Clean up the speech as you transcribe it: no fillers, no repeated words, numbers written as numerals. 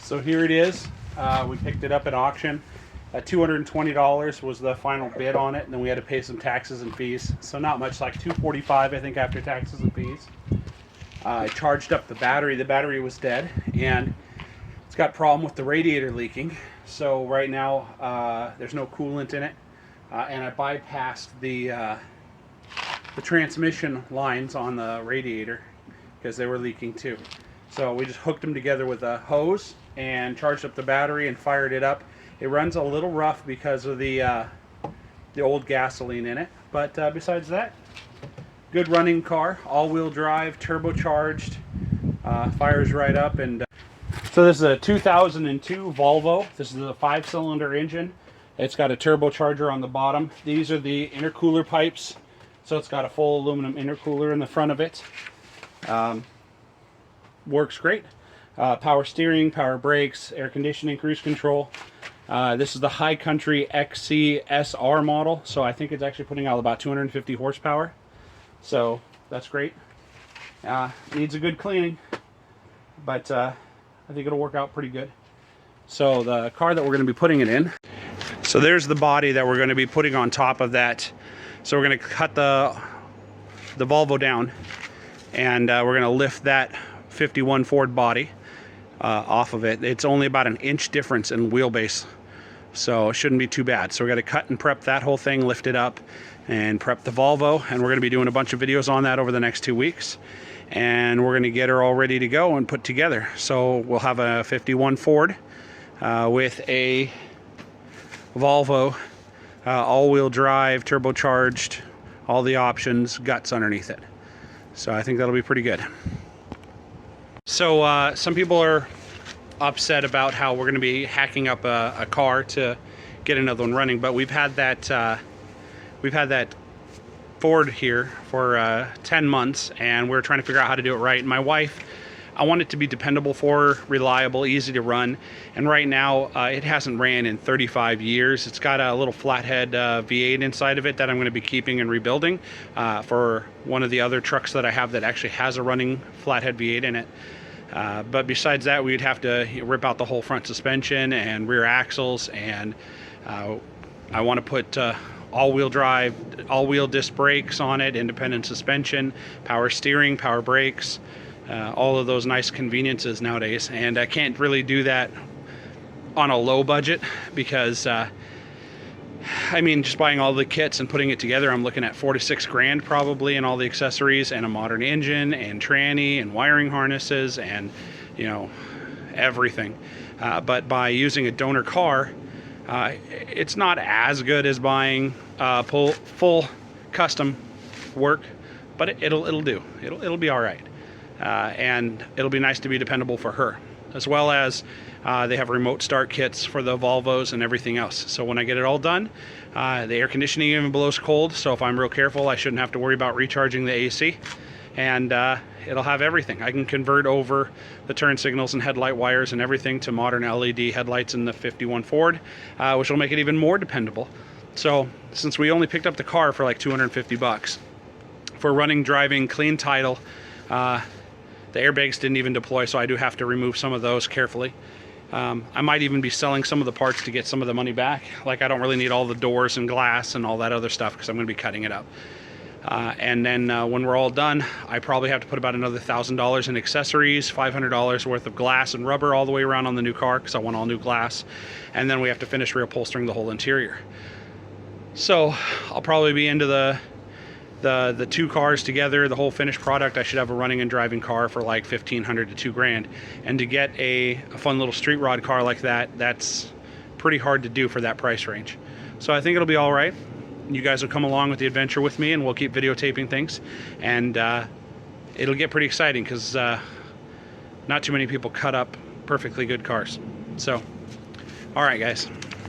So here it is. We picked it up at auction. $220 was the final bid on it, and then we had to pay some taxes and fees. So not much, like $245 I think after taxes and fees. I charged up the battery. The battery was dead, and it's got a problem with the radiator leaking. So right now there's no coolant in it, and I bypassed the transmission lines on the radiator because they were leaking too. So we just hooked them together with a hose and charged up the battery and fired it up. It runs a little rough because of the old gasoline in it, but besides that, good running car, all-wheel drive, turbocharged, fires right up. And so this is a 2002 Volvo. This is a 5-cylinder engine. It's got a turbocharger on the bottom. These are the intercooler pipes, so it's got a full aluminum intercooler in the front of it. Works great. Power steering, power brakes, air conditioning, cruise control. This is the High Country XC SR model, so I think it's actually putting out about 250 horsepower. So that's great. Needs a good cleaning, but I think it'll work out pretty good. So the car that we're going to be putting it in. So there's the body that we're going to be putting on top of that. So we're going to cut the Volvo down, and we're going to lift that 51 Ford body off of it. It's only about an inch difference in wheelbase, so it shouldn't be too bad. So we got to cut and prep that whole thing, lift it up, and prep the Volvo. And we're going to be doing a bunch of videos on that over the next 2 weeks. And we're going to get her all ready to go and put together. So we'll have a 51 Ford with a Volvo, all-wheel drive, turbocharged, all the options, guts underneath it. So I think that'll be pretty good. So some people are upset about how we're going to be hacking up a car to get another one running, but we've had that Ford here for 10 months, and we're trying to figure out how to do it right. And my wife, I want it to be dependable for her, reliable, easy to run. And right now it hasn't ran in 35 years. It's got a little flathead V8 inside of it that I'm going to be keeping and rebuilding for one of the other trucks that I have that actually has a running flathead V8 in it. But besides that, we'd have to rip out the whole front suspension and rear axles, and I want to put all-wheel drive, all-wheel disc brakes on it, independent suspension, power steering, power brakes, all of those nice conveniences nowadays. And I can't really do that on a low budget because I mean, just buying all the kits and putting it together, I'm looking at 4 to 6 grand probably, and all the accessories and a modern engine and tranny and wiring harnesses and, you know, everything. But by using a donor car, it's not as good as buying full custom work, but it'll do. It'll be all right, and it'll be nice to be dependable for her, as well as they have remote start kits for the Volvos and everything else. So when I get it all done, the air conditioning even blows cold, so if I'm real careful, I shouldn't have to worry about recharging the AC. And it'll have everything. I can convert over the turn signals and headlight wires and everything to modern LED headlights in the 51 Ford, which will make it even more dependable. So since we only picked up the car for like 250 bucks, for running, driving, clean title, the airbags didn't even deploy, so I do have to remove some of those carefully. I might even be selling some of the parts to get some of the money back. Like, I don't really need all the doors and glass and all that other stuff because I'm going to be cutting it up. And then when we're all done, I probably have to put about another $1,000 in accessories, $500 worth of glass and rubber all the way around on the new car because I want all new glass. And then we have to finish reupholstering the whole interior. So I'll probably be into the 2 cars together, the whole finished product. I should have a running and driving car for like $1,500 to $2 grand. And to get a fun little street rod car like that, that's pretty hard to do for that price range. So I think it'll be all right. You guys will come along with the adventure with me, and we'll keep videotaping things. And it'll get pretty exciting because not too many people cut up perfectly good cars. So, all right, guys.